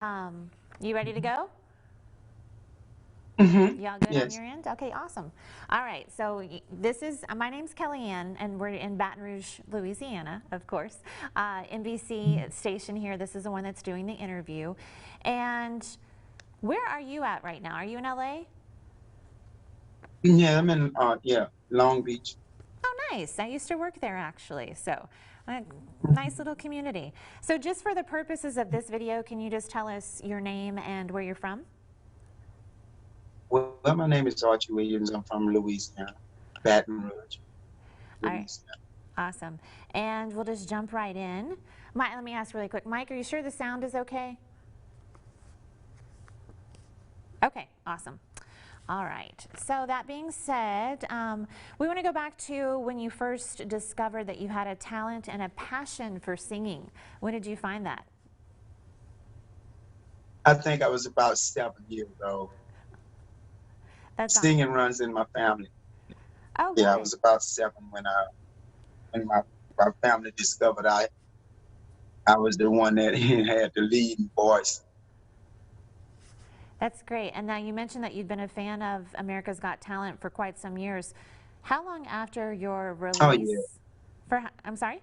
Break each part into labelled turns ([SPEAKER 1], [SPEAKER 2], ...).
[SPEAKER 1] You ready to go?
[SPEAKER 2] Mm-hmm.
[SPEAKER 1] Y'all good on
[SPEAKER 2] Yes.
[SPEAKER 1] your end? Okay, awesome. All right, so this is my name's Kellyanne, and we're in Baton Rouge, Louisiana, of course. NBC station here. This is the one that's doing the interview. And where are you at right now? Are you in LA?
[SPEAKER 2] Yeah, I'm in Long Beach.
[SPEAKER 1] Oh, nice. I used to work there actually. So, nice little community. So, just for the purposes of this video, can you just tell us your name and where you're from?
[SPEAKER 2] Well, my name is Archie Williams. I'm from Louisiana, Baton Rouge,
[SPEAKER 1] All right.
[SPEAKER 2] Louisiana.
[SPEAKER 1] Awesome. And we'll just jump right in. Mike, let me ask really quick. Mike, are you sure the sound is okay? Okay, awesome. All right. So that being said, we want to go back to when you first discovered that you had a talent and a passion for singing. When did you find that?
[SPEAKER 2] I think I was about 7 years old.
[SPEAKER 1] That's awesome.
[SPEAKER 2] Singing runs in my family.
[SPEAKER 1] Oh,
[SPEAKER 2] Yeah, I
[SPEAKER 1] good.
[SPEAKER 2] was about 7 when my family discovered I was the one that had the leading voice.
[SPEAKER 1] That's great. And now you mentioned that you'd been a fan of America's Got Talent for quite some years. How long after your
[SPEAKER 2] Oh yeah.
[SPEAKER 1] release I'm sorry?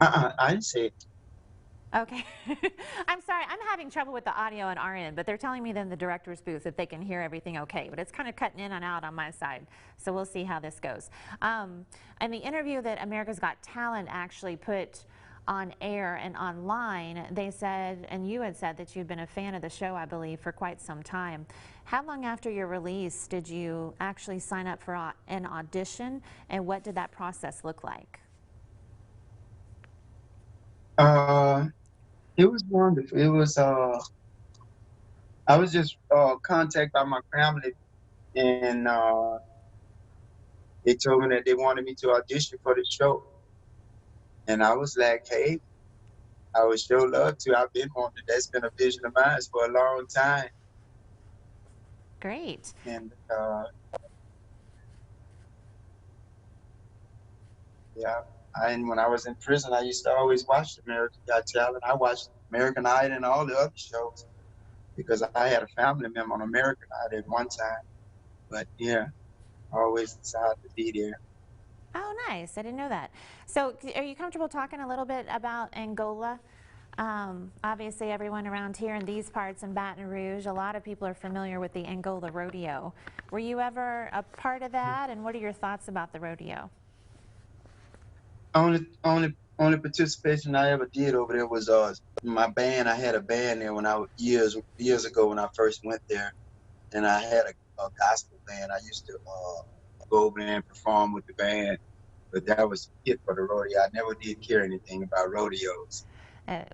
[SPEAKER 2] I didn't say it.
[SPEAKER 1] Okay. I'm sorry. I'm having trouble with the audio on our end, but they're telling me then the director's booth that they can hear everything okay. But it's kind of cutting in and out on my side. So we'll see how this goes. And the interview that America's Got Talent actually put on air and online, they said, and you had said that you'd been a fan of the show, I believe, for quite some time. How long after your release did you actually sign up for an audition, and what did that process look like?
[SPEAKER 2] Uh, it was wonderful. I was just contacted by my family, and they told me that they wanted me to audition for the show. And I was like, hey, I would sure love to. I've been wanting. That's been a vision of mine for a long time.
[SPEAKER 1] Great.
[SPEAKER 2] And yeah, and when I was in prison, I used to always watch American Got Talent. I watched American Idol and all the other shows because I had a family member on American Idol at one time. But yeah, I always decided to be there.
[SPEAKER 1] Oh, nice. I didn't know that. So, are you comfortable talking a little bit about Angola? Obviously, everyone around here in these parts in Baton Rouge, a lot of people are familiar with the Angola rodeo. Were you ever a part of that, and what are your thoughts about the rodeo?
[SPEAKER 2] Only participation I ever did over there was my band. I had a band there when I was years ago when I first went there, and I had a gospel band. I used to go over there and perform with the band, but that was it for the rodeo. I never did care anything about rodeos.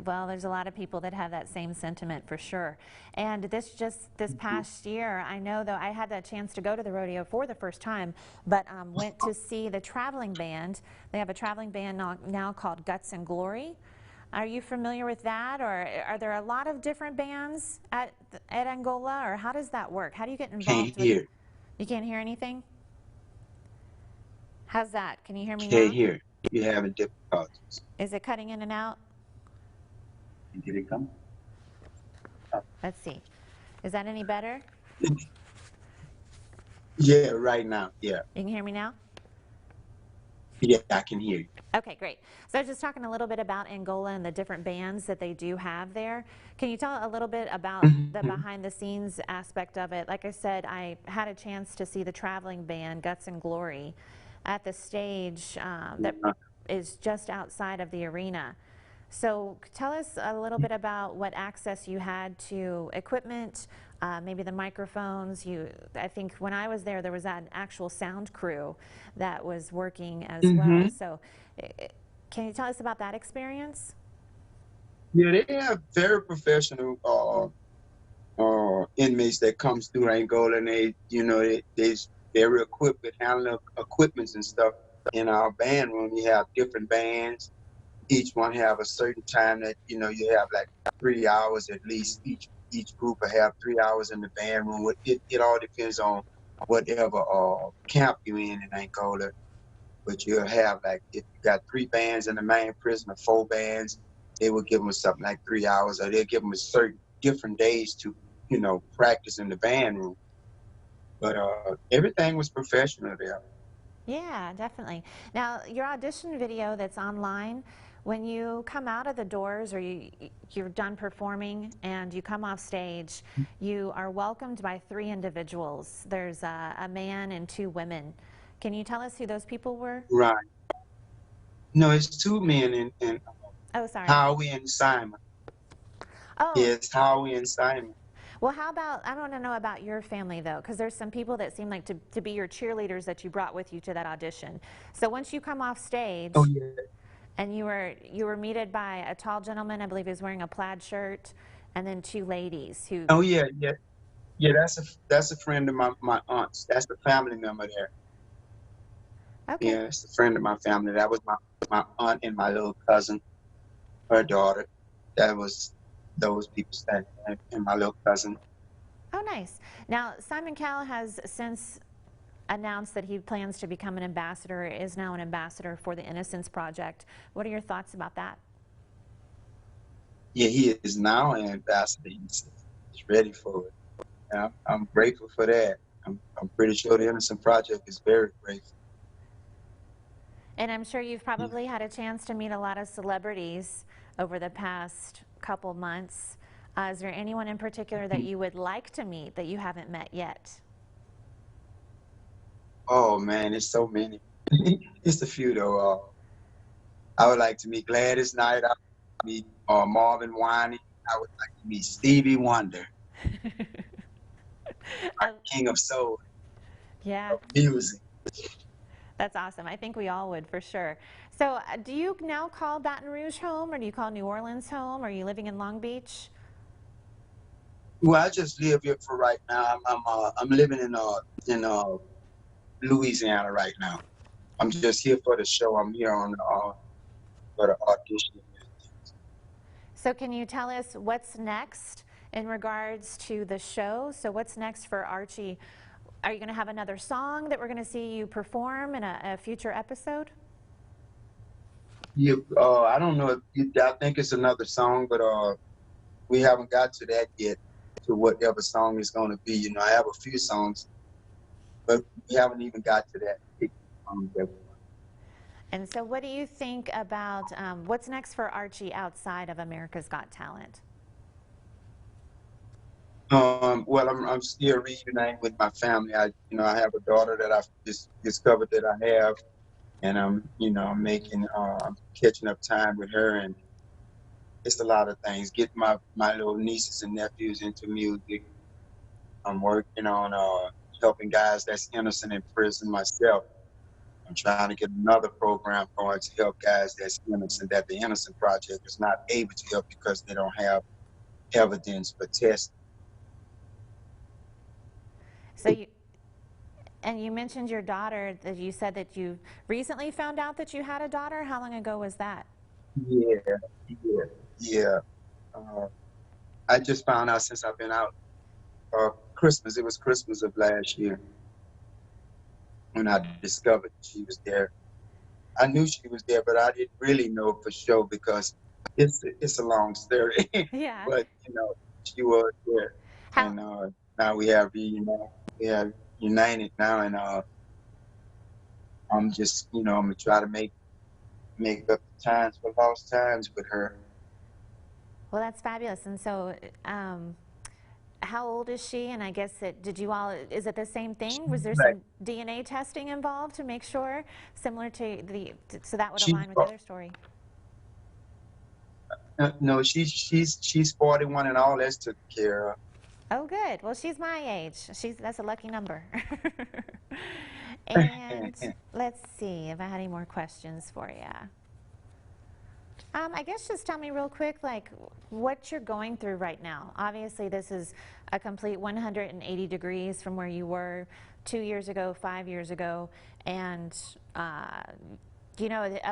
[SPEAKER 1] Well, there's a lot of people that have that same sentiment for sure. And this past year, I know though I had that chance to go to the rodeo for the first time, but went to see the traveling band. They have a traveling band now called Guts and Glory. Are you familiar with that, or are there a lot of different bands at Angola, or how does that work? How do you get
[SPEAKER 2] Can't
[SPEAKER 1] involved with?
[SPEAKER 2] hear.
[SPEAKER 1] You can't hear anything. How's that? Can you hear me
[SPEAKER 2] Can't
[SPEAKER 1] now?
[SPEAKER 2] hear. You're having difficulties.
[SPEAKER 1] Is it cutting in and out?
[SPEAKER 2] Did it come?
[SPEAKER 1] Let's see. Is that any better?
[SPEAKER 2] Yeah, right now. Yeah,
[SPEAKER 1] You can hear me now?
[SPEAKER 2] yeah, I can hear you.
[SPEAKER 1] Okay, great. So I was just talking a little bit about Angola and the different bands that they do have there. Can you tell a little bit about the
[SPEAKER 2] Hmm.
[SPEAKER 1] behind the scenes aspect of it? Like I said, I had a chance to see the traveling band Guts and Glory at the stage that is just outside of the arena. So tell us a little bit about what access you had to equipment, maybe the microphones. I think when I was there was an actual sound crew that was working as well.
[SPEAKER 2] Hmm.
[SPEAKER 1] So can you tell us about that experience?
[SPEAKER 2] Yeah, they have very professional inmates that comes through Angola, and they very equipped with handling equipments and stuff. In our band room, you have different bands. Each one have a certain time that you have like 3 hours at least. Each group will have 3 hours in the band room. It all depends on whatever camp you're in Angola. But you'll have like if you got three bands in the main prison or four bands, they would give them something like 3 hours, or they'll give them a certain different days to, practice in the band room. But everything was professional there.
[SPEAKER 1] Yeah, definitely. Now, your audition video that's online, when you come out of the doors or you're done performing and you come off stage, you are welcomed by 3 individuals. There's a man and 2 women. Can you tell us who those people were?
[SPEAKER 2] Right. No, it's 2 men and
[SPEAKER 1] Oh, sorry.
[SPEAKER 2] Howie and Simon.
[SPEAKER 1] Oh,
[SPEAKER 2] Yes, Howie and Simon.
[SPEAKER 1] well, how about, I want to know about your family though, because there's some people that seem like to be your cheerleaders that you brought with you to that audition. So once you come off stage,
[SPEAKER 2] Oh yeah.
[SPEAKER 1] and you were meted by a tall gentleman, I believe he was wearing a plaid shirt, and then 2 ladies who.
[SPEAKER 2] Oh yeah, yeah. Yeah, that's a friend of my aunt's. That's the family member there.
[SPEAKER 1] Okay.
[SPEAKER 2] Yeah, it's a friend of my family. That was my aunt and my little cousin, her daughter. That was those people standing there, and my little cousin.
[SPEAKER 1] Oh, nice. Now, Simon Cowell has since announced that he plans to become an ambassador, is now an ambassador for the Innocence Project. What are your thoughts about that?
[SPEAKER 2] Yeah, he is now an ambassador. He's ready for it. And I'm grateful for that. I'm pretty sure the Innocent Project is very grateful.
[SPEAKER 1] And I'm sure you've probably had a chance to meet a lot of celebrities over the past couple months. Is there anyone in particular that you would like to meet that you haven't met yet?
[SPEAKER 2] Oh man, it's so many. It's a few though. I would like to meet Gladys Knight. I would like to meet Marvin Winans. I would like to meet Stevie Wonder, King of Soul,
[SPEAKER 1] Yeah,
[SPEAKER 2] of music.
[SPEAKER 1] that's awesome. I think we all would for sure. So do you now call Baton Rouge home, or do you call New Orleans home? Are you living in Long Beach?
[SPEAKER 2] Well, I just live here for right now. I'm living in Louisiana right now. I'm just here for the show. I'm here on for the audition.
[SPEAKER 1] So can you tell us what's next in regards to the show? So what's next for Archie? Are you going to have another song that we're going to see you perform in a future episode?
[SPEAKER 2] Yeah, I don't know. I think it's another song, but we haven't got to that yet. To whatever song it's going to be. I have a few songs, but we haven't even got to that.
[SPEAKER 1] And so what do you think about what's next for Archie outside of America's Got Talent?
[SPEAKER 2] Well, I'm still reuniting with my family. I have a daughter that I've just discovered that I have, and I'm making, catching up time with her, and it's a lot of things. Getting my little nieces and nephews into music. I'm working on helping guys that's innocent in prison myself. I'm trying to get another program going to help guys that's innocent, that the Innocent Project is not able to help because they don't have evidence for testing.
[SPEAKER 1] So you mentioned your daughter, that you said that you recently found out that you had a daughter. How long ago was that?
[SPEAKER 2] Yeah, yeah. I just found out since I've been out. Christmas. It was Christmas of last year when I discovered she was there. I knew she was there, but I didn't really know for sure because it's a long story.
[SPEAKER 1] Yeah.
[SPEAKER 2] But she was there,
[SPEAKER 1] How?
[SPEAKER 2] and now we have united now, and I'm just I'm gonna try to make up the times for lost times with her.
[SPEAKER 1] Well, that's fabulous. And so, how old is she? And I guess is it the same thing? Was there some DNA testing involved to make sure, similar to so that would align with the other story?
[SPEAKER 2] No, she's 41 and all that's taken care of.
[SPEAKER 1] Oh, good. Well, she's my age. That's a lucky number. And let's see if I had any more questions for you. I guess just tell me real quick, like, what you're going through right now. Obviously, this is a complete 180 degrees from where you were 2 years ago, 5 years ago, and a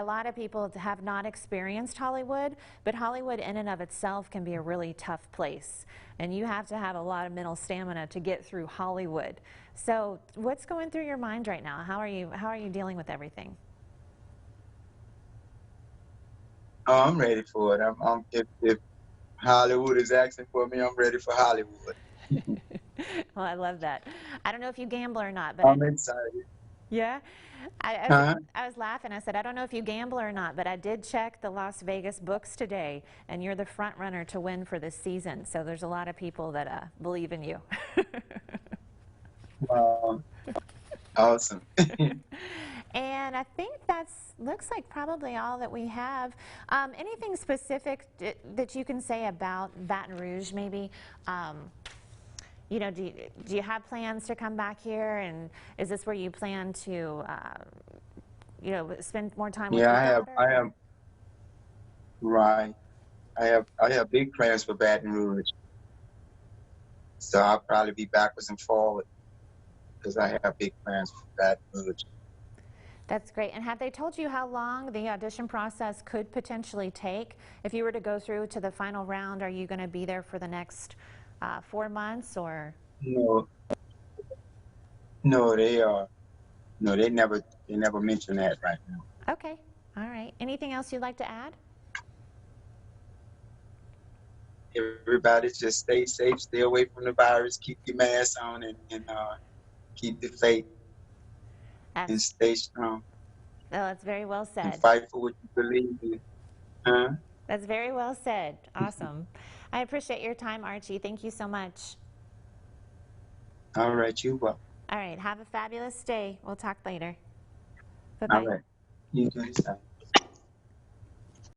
[SPEAKER 1] lot of people have not experienced Hollywood, but Hollywood in and of itself can be a really tough place, and you have to have a lot of mental stamina to get through Hollywood. So, what's going through your mind right now? How are you dealing with everything?
[SPEAKER 2] Oh, I'm ready for it. If Hollywood is asking for me, I'm ready for Hollywood.
[SPEAKER 1] Well, I love that. I don't know if you gamble or not, but
[SPEAKER 2] I'm excited.
[SPEAKER 1] yeah.
[SPEAKER 2] Huh?
[SPEAKER 1] I was laughing. I said, I don't know if you gamble or not, but I did check the Las Vegas books today, and you're the front runner to win for this season. So there's a lot of people that believe in you.
[SPEAKER 2] Wow. Awesome.
[SPEAKER 1] And I think that's looks like probably all that we have. Anything specific that you can say about Baton Rouge, maybe? You know, do you have plans to come back here, and is this where you plan to, you know, spend more time with
[SPEAKER 2] Yeah,
[SPEAKER 1] your daughter?
[SPEAKER 2] I have, right. I have big plans for Baton Rouge. So I'll probably be backwards and forward because I have big plans for Baton Rouge.
[SPEAKER 1] That's great. And have they told you how long the audition process could potentially take? If you were to go through to the final round, are you going to be there for the next 4 months or?
[SPEAKER 2] No, no, they never mentioned that right now.
[SPEAKER 1] Okay. All right. Anything else you'd like to add?
[SPEAKER 2] Everybody just stay safe, stay away from the virus, keep your mask on, and keep the faith and
[SPEAKER 1] That's,
[SPEAKER 2] stay strong
[SPEAKER 1] oh, that's very well
[SPEAKER 2] and
[SPEAKER 1] said.
[SPEAKER 2] fight for what you believe in. Huh?
[SPEAKER 1] That's very well said. Awesome. I appreciate your time, Archie. Thank you so much.
[SPEAKER 2] All right, you well.
[SPEAKER 1] All right. Have a fabulous day. We'll talk later.
[SPEAKER 2] All
[SPEAKER 1] Bye-bye.
[SPEAKER 2] right. You do the same.